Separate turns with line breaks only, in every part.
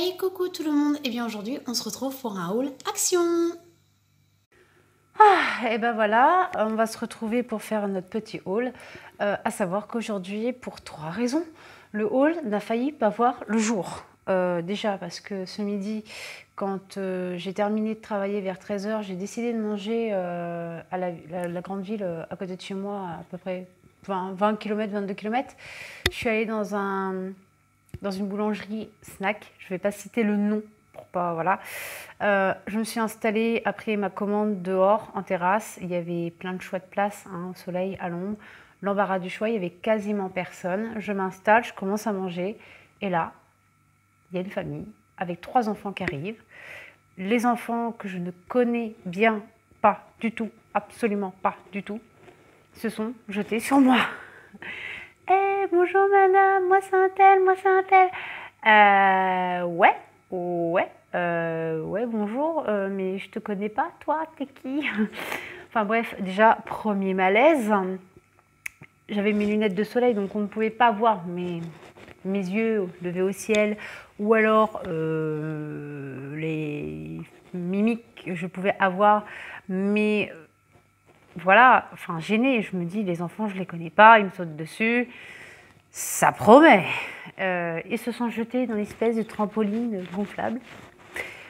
Hey, coucou tout le monde. Et bien aujourd'hui, on se retrouve pour un haul action.
Et ben voilà, on va se retrouver pour faire notre petit haul. À savoir qu'aujourd'hui, pour 3 raisons, le haul n'a failli pas voir le jour. Déjà parce que ce midi, quand j'ai terminé de travailler vers 13 h, j'ai décidé de manger à la grande ville à côté de chez moi, à peu près 20 km, 22 km. Je suis allée dans une boulangerie snack. Je ne vais pas citer le nom pour pas, voilà. Je me suis installée après ma commande dehors en terrasse. Il y avait plein de chouettes places, hein, au soleil, à l'ombre. L'embarras du choix, il y avait quasiment personne. Je m'installe, je commence à manger. Et là, il y a une famille avec 3 enfants qui arrivent. Les enfants que je ne connais bien pas du tout, absolument pas du tout, se sont jetés sur moi. Eh, bonjour madame, moi c'est un tel, moi c'est un tel. Ouais, bonjour, mais je te connais pas, toi, t'es qui? Enfin bref, déjà, premier malaise. J'avais mes lunettes de soleil, donc on ne pouvait pas voir mes yeux levés au ciel, ou alors les mimiques que je pouvais avoir, mais voilà, enfin gênée. Je me dis, les enfants, je les connais pas, ils me sautent dessus. Ça promet. Ils se sont jetés dans l'espèce de trampoline gonflable.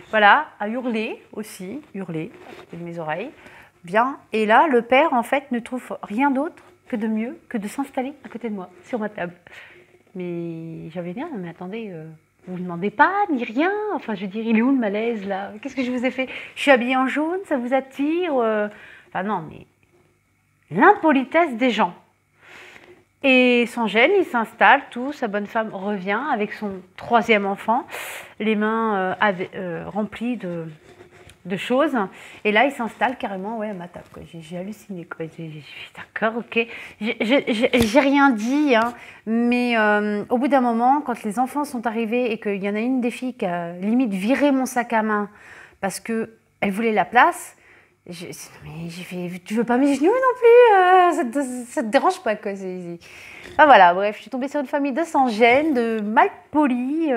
Voilà, à hurler aussi, hurler à côté de mes oreilles. Bien. Et là, le père, en fait, ne trouve rien d'autre que de mieux que de s'installer à côté de moi, sur ma table. Mais j'avais bien, mais attendez, vous ne demandez pas, ni rien. Enfin, je veux dire, il est où le malaise, là? Qu'est-ce que je vous ai fait? Je suis habillée en jaune, ça vous attire? Enfin, non, mais l'impolitesse des gens. Et sans gêne, il s'installe, tout. Sa bonne femme revient avec son 3e enfant, les mains remplies de choses. Et là, il s'installe carrément, ouais, à ma table, quoi. J'ai halluciné, quoi. D'accord, ok. J'ai rien dit, hein, mais au bout d'un moment, quand les enfants sont arrivés et qu'il y en a une des filles qui a limite viré mon sac à main parce qu'elle voulait la place, j'ai fait, tu veux pas mes genoux non plus, ça te dérange pas, quoi. Ah, voilà, bref, je suis tombée sur une famille de sans gêne, de mal polis.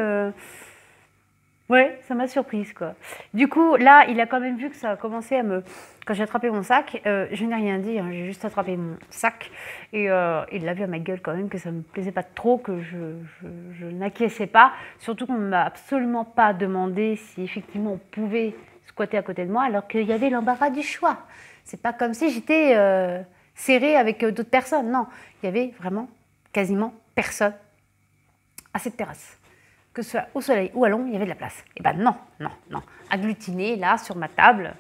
Ouais, ça m'a surprise, quoi. Du coup, là, il a quand même vu que ça a commencé à me... Quand j'ai attrapé mon sac, je n'ai rien dit, hein, j'ai juste attrapé mon sac. Et il l'a vu à ma gueule quand même, que ça ne me plaisait pas trop, que je n'acquiesçais pas. Surtout qu'on ne m'a absolument pas demandé si effectivement on pouvait squatter à côté de moi, alors qu'il y avait l'embarras du choix. C'est pas comme si j'étais serrée avec d'autres personnes. Non, il y avait vraiment quasiment personne à cette terrasse. Que ce soit au soleil ou à l'ombre, il y avait de la place. Et ben non, non, non. Agglutiné là sur ma table,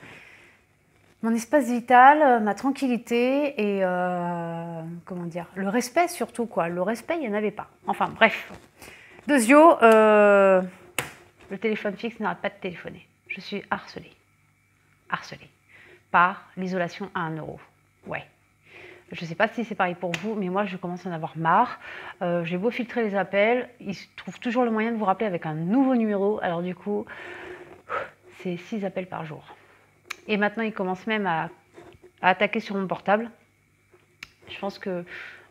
mon espace vital, ma tranquillité et comment dire, le respect surtout, quoi. Le respect, il n'y en avait pas. Enfin bref. Deuxio, le téléphone fixe n'arrête pas de téléphoner. Je suis harcelée. Harcelée par l'isolation à 1 €. Ouais. Je ne sais pas si c'est pareil pour vous, mais moi, je commence à en avoir marre. J'ai beau filtrer les appels, ils trouvent toujours le moyen de vous rappeler avec un nouveau numéro. Alors du coup, c'est 6 appels par jour. Et maintenant, ils commencent même à attaquer sur mon portable. Je pense qu'à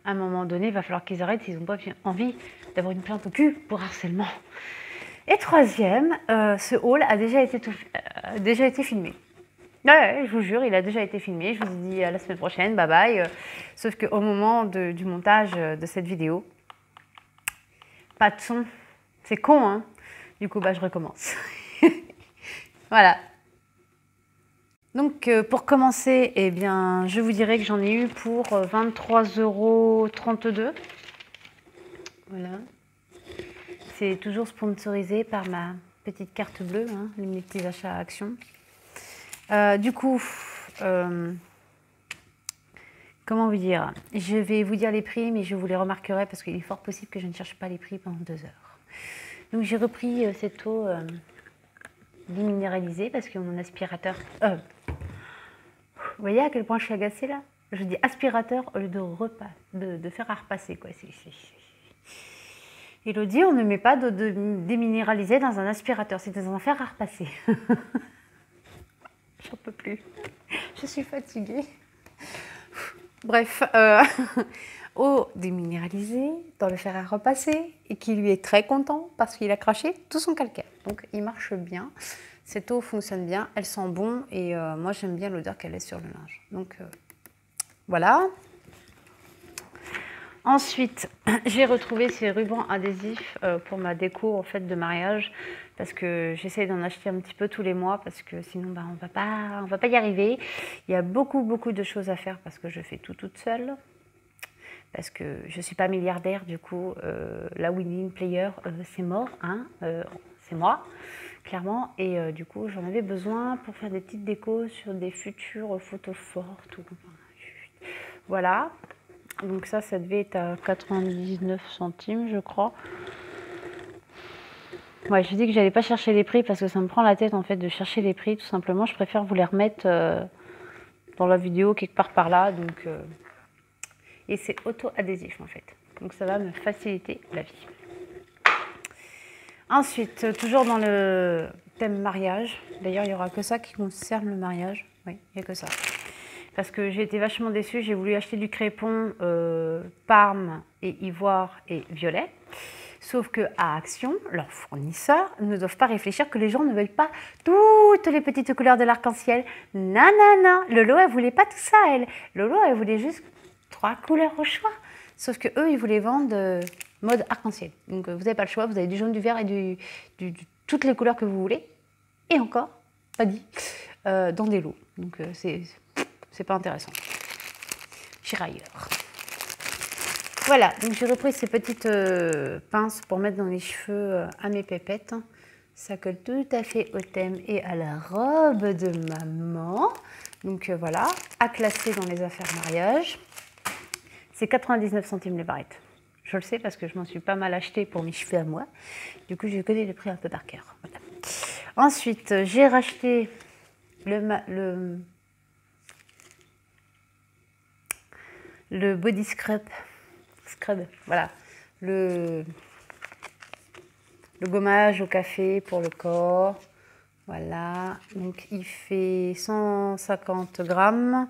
un moment donné, il va falloir qu'ils arrêtent s'ils n'ont pas envie d'avoir une plainte au cul pour harcèlement. Et 3e, ce haul a déjà été filmé. Ouais, je vous jure, il a déjà été filmé. Je vous dis à la semaine prochaine, bye bye. Sauf qu'au moment du montage de cette vidéo, pas de son. C'est con, hein? Du coup, je recommence. Voilà. Donc, pour commencer, eh bien, je vous dirais que j'en ai eu pour 23,32 €. Voilà. C'est toujours sponsorisé par ma petite carte bleue, hein, mes petits achats à Action. Du coup, comment vous dire? Je vais vous dire les prix, mais je vous les remarquerai parce qu'il est fort possible que je ne cherche pas les prix pendant 2 heures. Donc j'ai repris cette eau déminéralisée parce que mon aspirateur... vous voyez à quel point je suis agacée là? Je dis aspirateur au lieu de faire à repasser, quoi. Elodie, on ne met pas d'eau déminéralisée dans un aspirateur, c'est dans un fer à repasser. J'en peux plus. Je suis fatiguée. Bref, eau déminéralisée dans le fer à repasser et qui lui est très content parce qu'il a craché tout son calcaire. Donc il marche bien, cette eau fonctionne bien, elle sent bon et moi j'aime bien l'odeur qu'elle laisse sur le linge. Donc voilà. Ensuite, j'ai retrouvé ces rubans adhésifs pour ma déco en fait de mariage parce que j'essaie d'en acheter un petit peu tous les mois parce que sinon on va pas y arriver. Il y a beaucoup de choses à faire parce que je fais tout toute seule. Parce que je ne suis pas milliardaire, du coup, la winning player, c'est mort, hein, c'est moi, clairement. Et du coup, j'en avais besoin pour faire des petites décos sur des futures photos fortes. Voilà. Donc ça devait être à 99 centimes, je crois. Ouais, je dis que j'allais pas chercher les prix parce que ça me prend la tête en fait de chercher les prix, tout simplement. Je préfère vous les remettre dans la vidéo quelque part par là. Donc, et c'est auto-adhésif en fait. Donc ça va me faciliter la vie. Ensuite, toujours dans le thème mariage. D'ailleurs, il n'y aura que ça qui concerne le mariage. Oui, il n'y a que ça. Parce que j'ai été vachement déçue. J'ai voulu acheter du crépon, parme et ivoire et violet. Sauf que à Action, leurs fournisseurs ne doivent pas réfléchir que les gens ne veulent pas toutes les petites couleurs de l'arc-en-ciel. Non, non, non. Lolo, elle voulait pas tout ça, elle. Lolo, elle voulait juste 3 couleurs au choix. Sauf que eux, ils voulaient vendre mode arc-en-ciel. Donc vous n'avez pas le choix. Vous avez du jaune, du vert et toutes les couleurs que vous voulez. Et encore, pas dit, dans des lots. Donc c'est pas intéressant. J'irai ailleurs. Voilà, donc j'ai repris ces petites pinces pour mettre dans les cheveux à mes pépettes. Ça colle tout à fait au thème et à la robe de maman. Donc voilà, à classer dans les affaires mariage. C'est 99 centimes les barrettes. Je le sais parce que je m'en suis pas mal acheté pour mes cheveux à moi. Du coup, je connais les prix un peu par cœur. Voilà. Ensuite, j'ai racheté le body scrub. Voilà. Le gommage au café pour le corps. Voilà. Donc, il fait 150 grammes.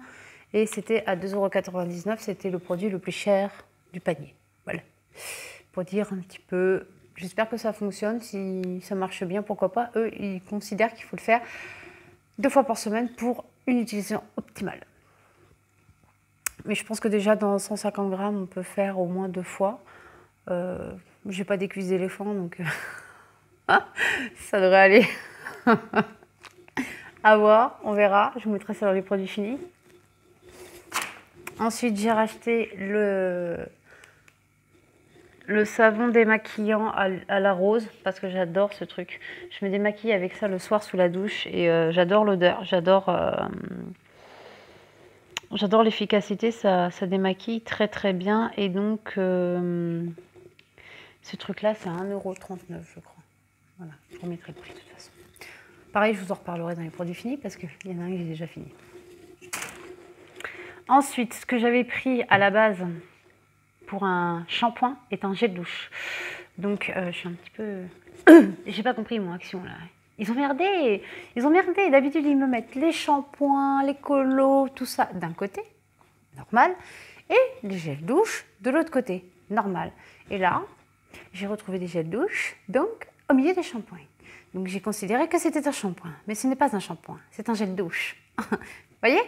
Et c'était à 2,99 €. C'était le produit le plus cher du panier. Voilà. Pour dire un petit peu, j'espère que ça fonctionne. Si ça marche bien, pourquoi pas. Eux, ils considèrent qu'il faut le faire 2 fois par semaine pour une utilisation optimale. Mais je pense que déjà dans 150 grammes, on peut faire au moins 2 fois. Je n'ai pas des cuisses d'éléphant, donc ça devrait aller. À voir, on verra. Je vous mettrai ça dans les produits finis. Ensuite, j'ai racheté le savon démaquillant à la rose parce que j'adore ce truc. Je me démaquille avec ça le soir sous la douche et j'adore l'odeur. J'adore l'efficacité. Ça démaquille très très bien. Et donc, ce truc-là, c'est à 1,39 € je crois. Voilà, je vous remettrai le prix de toute façon. Pareil, je vous en reparlerai dans les produits finis parce qu'il y en a un que j'ai déjà fini. Ensuite, ce que j'avais pris à la base pour un shampoing est un gel douche. Donc, je suis un petit peu... J'ai pas compris mon action là. Ils ont merdé. D'habitude, ils me mettent les shampoings, les colos, tout ça d'un côté, normal, et les gels douche de l'autre côté, normal. Et là, j'ai retrouvé des gels douche, donc au milieu des shampoings. Donc, j'ai considéré que c'était un shampoing, mais ce n'est pas un shampoing, c'est un gel douche. Vous voyez?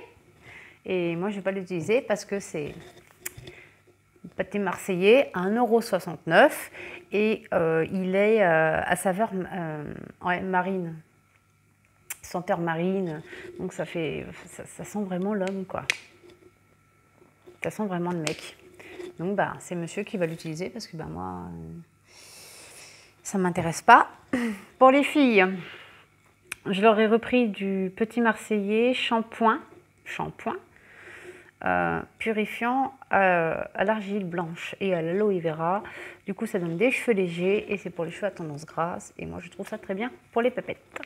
Et moi, je ne vais pas l'utiliser parce que c'est pâté marseillais à 1,69 € et il est à saveur marine, senteur marine. Donc ça sent vraiment l'homme, quoi. Ça sent vraiment le mec. Donc c'est monsieur qui va l'utiliser parce que moi, ça ne m'intéresse pas. Pour les filles, je leur ai repris du petit marseillais shampoing. Purifiant à l'argile blanche et à l'aloe vera. Du coup, ça donne des cheveux légers et c'est pour les cheveux à tendance grasse. Et moi, je trouve ça très bien pour les pépettes.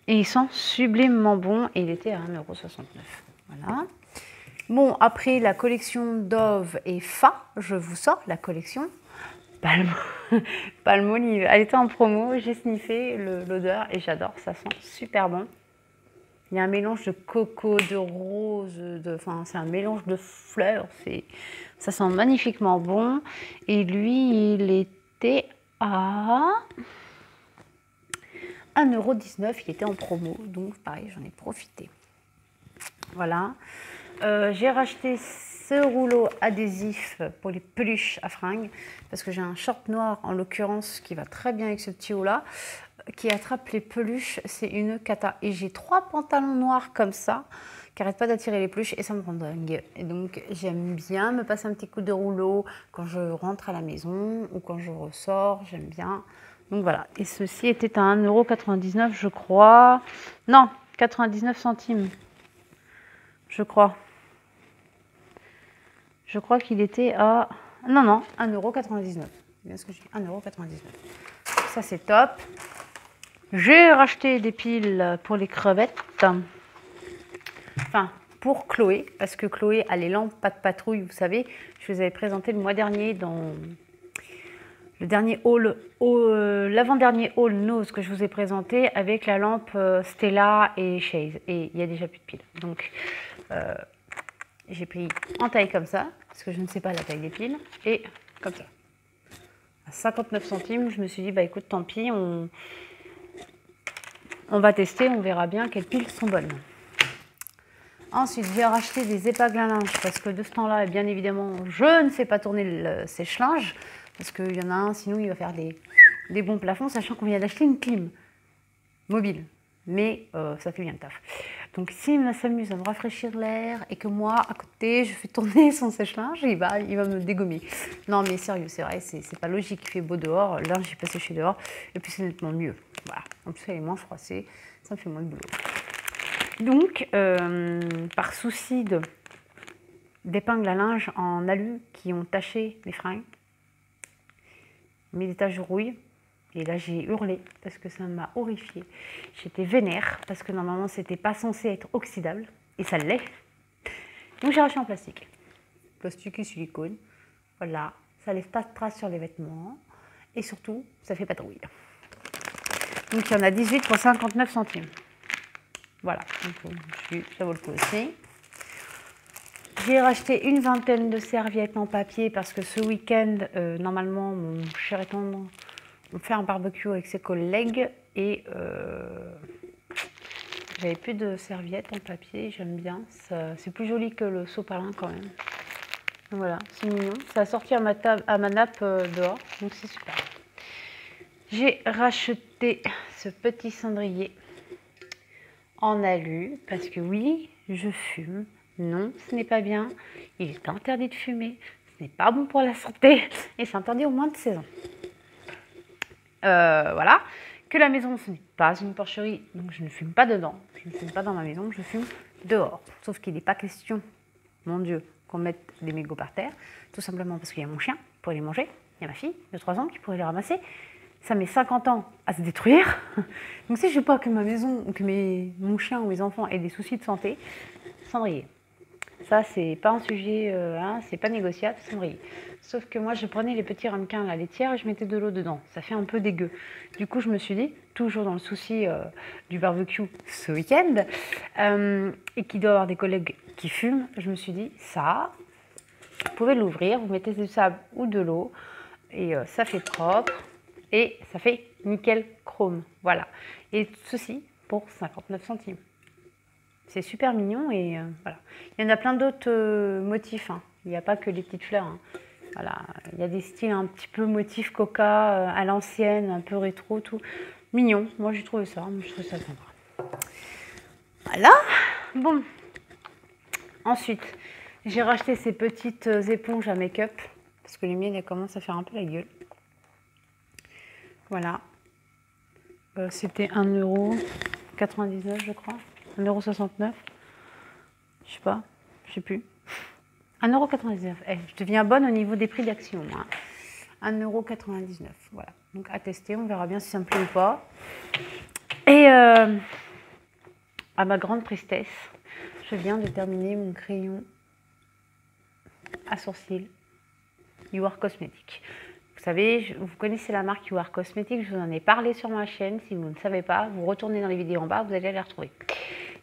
Et ils sont sublimement bons et il était à 1,69 €. Voilà. Bon, après la collection Dove et Fa, je vous sors la collection Palmolive. Elle était en promo, j'ai sniffé l'odeur et j'adore, ça sent super bon. Il y a un mélange de coco, de rose, enfin c'est un mélange de fleurs, Ça sent magnifiquement bon. Et lui, il était à 1,19 €. Il était en promo. Donc, pareil, j'en ai profité. Voilà. J'ai racheté ce rouleau adhésif pour les peluches à fringues. Parce que j'ai un short noir, en l'occurrence, qui va très bien avec ce petit haut-là. Qui attrape les peluches. C'est une cata. Et j'ai 3 pantalons noirs comme ça. Qui n'arrête pas d'attirer les peluches et ça me rend dingue. Et donc j'aime bien me passer un petit coup de rouleau quand je rentre à la maison ou quand je ressors, j'aime bien. Donc voilà, et ceci était à 1,99 € je crois. Non, 99 centimes. Je crois. Je crois qu'il était à... Non, 1,99 €. C'est bien ce que j'ai dit, 1,99 €. Ça c'est top. J'ai racheté des piles pour les crevettes. Enfin, pour Chloé, parce que Chloé a les lampes pas de patrouille, vous savez. Je vous avais présenté le mois dernier dans le dernier haul, l'avant-dernier haul Nose que je vous ai présenté avec la lampe Stella et Chase. Et il n'y a déjà plus de piles. Donc, j'ai pris en taille comme ça, parce que je ne sais pas la taille des piles, et comme ça. À 59 centimes, je me suis dit, bah écoute, tant pis, on va tester, on verra bien quelles piles sont bonnes. Ensuite, j'ai racheté des épingles à linge parce que de ce temps-là, bien évidemment, je ne sais pas tourner le sèche-linge parce qu'il y en a un, sinon il va faire des bons plafonds, sachant qu'on vient d'acheter une clim mobile. Mais ça fait bien le taf. Donc, s'il s'amuse à me rafraîchir l'air et que moi, à côté, je fais tourner son sèche-linge, il va me dégommer. Non, mais sérieux, c'est vrai, c'est pas logique. Il fait beau dehors, le linge, j'ai pas séché dehors. Et puis, c'est nettement mieux. Voilà. En plus, elle est moins froissée, ça me fait moins de boulot. Donc, par souci d'épingles à linge en alu qui ont taché les fringues, mis des taches de rouille, et là j'ai hurlé parce que ça m'a horrifiée. J'étais vénère parce que normalement c'était pas censé être oxydable, et ça l'est. Donc j'ai racheté en plastique. Plastique et silicone, voilà, ça laisse pas de traces sur les vêtements, et surtout, ça fait pas de rouille. Donc il y en a 18 pour 59 centimes. Voilà, donc, ça vaut le coup aussi. J'ai racheté une vingtaine de serviettes en papier parce que ce week-end, normalement, mon cher et tendre, on fait un barbecue avec ses collègues et j'avais plus de serviettes en papier, j'aime bien. C'est plus joli que le sopalin quand même. Donc voilà, c'est mignon. Ça a sorti à ma nappe dehors, donc c'est super. J'ai racheté ce petit cendrier en alu, parce que oui, je fume. Non, ce n'est pas bien. Il est interdit de fumer. Ce n'est pas bon pour la santé. Et c'est interdit au moins de 16 ans. Voilà. Que la maison, ce n'est pas une porcherie. Donc je ne fume pas dedans. Je ne fume pas dans ma maison. Je fume dehors. Sauf qu'il n'est pas question, mon Dieu, qu'on mette des mégots par terre. Tout simplement parce qu'il y a mon chien pour les manger. Il y a ma fille de 3 ans qui pourrait les ramasser. Ça met 50 ans à se détruire. Donc si je ne veux pas que ma maison ou que mon chien ou mes enfants aient des soucis de santé, cendrier. Ça, c'est pas un sujet, c'est pas négociable, cendrier. Sauf que moi, je prenais les petits ramequins à la laitière et je mettais de l'eau dedans. Ça fait un peu dégueu. Du coup, je me suis dit, toujours dans le souci du barbecue ce week-end, et qu'il doit y avoir des collègues qui fument, je me suis dit, ça, vous pouvez l'ouvrir, vous mettez du sable ou de l'eau, et ça fait propre. Et ça fait nickel chrome, voilà. Et ceci pour 59 centimes. C'est super mignon et voilà. Il y en a plein d'autres motifs, hein. Il n'y a pas que les petites fleurs, hein. Voilà. Il y a des styles un petit peu motifs coca à l'ancienne, un peu rétro, tout. Mignon, moi j'ai trouvé ça, ça sympa. Voilà, bon. Ensuite, j'ai racheté ces petites éponges à make-up, parce que les miennes, elles commencent à faire un peu la gueule. Voilà, c'était 1,99 € je crois, 1,69 €, je sais pas, je sais plus. 1,99 €, je deviens bonne au niveau des prix d'action, moi. 1,99 €, voilà. Donc à tester, on verra bien si ça me plaît ou pas. Et à ma grande tristesse, je viens de terminer mon crayon à sourcils You Are Cosmetics. Vous savez, vous connaissez la marque You Are Cosmetics, je vous en ai parlé sur ma chaîne. Si vous ne savez pas, vous retournez dans les vidéos en bas, vous allez les retrouver.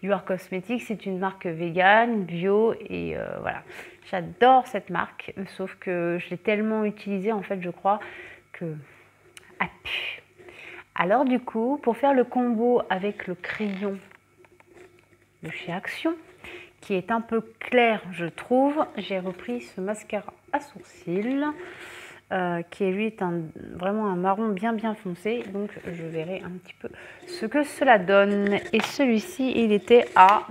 You Are Cosmetics, c'est une marque végane, bio, et voilà. J'adore cette marque, sauf que je l'ai tellement utilisée, en fait, je crois, que... Ah, pu. Alors, du coup, pour faire le combo avec le crayon de chez Action, qui est un peu clair, je trouve, j'ai repris ce mascara à sourcils, qui est, lui, vraiment un marron bien foncé. Donc, je verrai un petit peu ce que cela donne. Et celui-ci, il était à...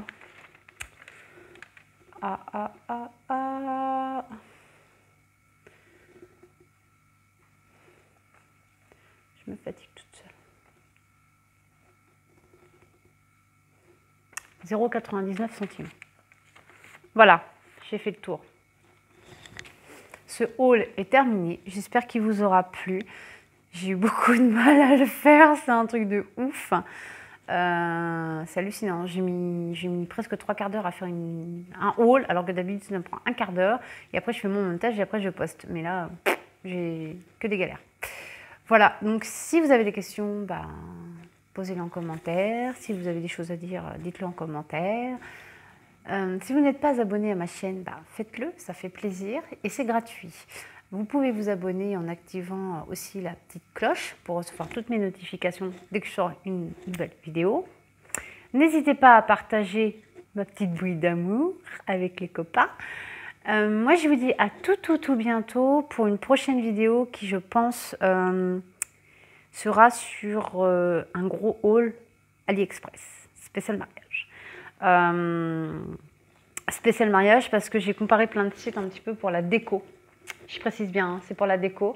Je me fatigue toute seule. 0,99 centimes. Voilà, j'ai fait le tour. Ce haul est terminé. J'espère qu'il vous aura plu. J'ai eu beaucoup de mal à le faire. C'est un truc de ouf. C'est hallucinant. J'ai mis presque 3 quarts d'heure à faire un haul, alors que d'habitude, ça me prend un quart d'heure. Et après, je fais mon montage et après, je poste. Mais là, j'ai que des galères. Voilà. Donc, si vous avez des questions, posez-les en commentaire. Si vous avez des choses à dire, dites-le en commentaire. Si vous n'êtes pas abonné à ma chaîne, faites-le, ça fait plaisir et c'est gratuit. Vous pouvez vous abonner en activant aussi la petite cloche pour recevoir toutes mes notifications dès que je sors une nouvelle vidéo. N'hésitez pas à partager ma petite bouille d'amour avec les copains. Moi, je vous dis à tout bientôt pour une prochaine vidéo qui, je pense, sera sur un gros haul AliExpress, spécial mariage. Spécial mariage parce que j'ai comparé plein de sites un petit peu pour la déco. Je précise bien, hein, c'est pour la déco.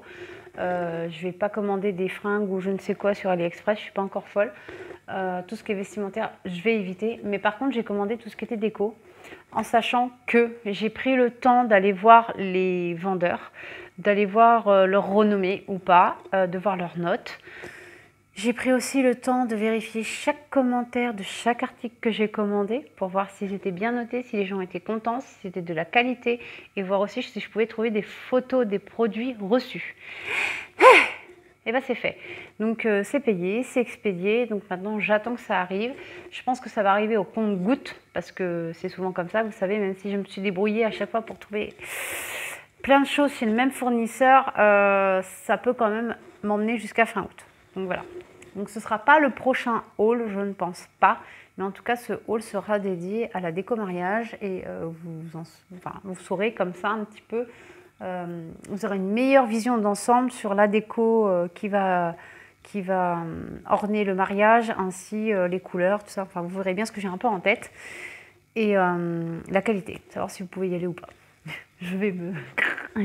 Je ne vais pas commander des fringues ou je ne sais quoi sur AliExpress, je ne suis pas encore folle. Tout ce qui est vestimentaire, je vais éviter. Mais par contre, j'ai commandé tout ce qui était déco en sachant que j'ai pris le temps d'aller voir les vendeurs, d'aller voir leur renommée ou pas, de voir leurs notes. J'ai pris aussi le temps de vérifier chaque commentaire de chaque article que j'ai commandé pour voir s'ils étaient bien notés, si les gens étaient contents, si c'était de la qualité et voir aussi si je pouvais trouver des photos des produits reçus. Et bien c'est fait. Donc c'est payé, c'est expédié. Donc maintenant j'attends que ça arrive. Je pense que ça va arriver au compte-gouttes parce que c'est souvent comme ça, vous savez, même si je me suis débrouillée à chaque fois pour trouver plein de choses chez le même fournisseur, ça peut quand même m'emmener jusqu'à fin août. Donc voilà. Donc ce ne sera pas le prochain haul, je ne pense pas. Mais en tout cas, ce haul sera dédié à la déco mariage et vous saurez comme ça un petit peu, vous aurez une meilleure vision d'ensemble sur la déco qui va orner le mariage, ainsi les couleurs, tout ça. Enfin, vous verrez bien ce que j'ai un peu en tête. Et la qualité, savoir si vous pouvez y aller ou pas. Je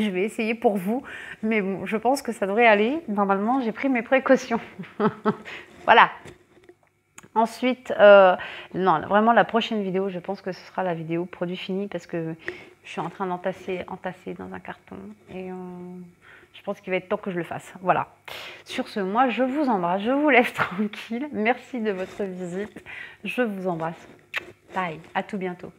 vais essayer pour vous, mais bon, je pense que ça devrait aller. Normalement, j'ai pris mes précautions. Voilà. Ensuite, non, vraiment la prochaine vidéo, je pense que ce sera la vidéo produit fini parce que je suis en train d'entasser dans un carton et je pense qu'il va être temps que je le fasse. Voilà. Sur ce, moi, je vous embrasse, je vous laisse tranquille. Merci de votre visite. Je vous embrasse. Bye, à tout bientôt.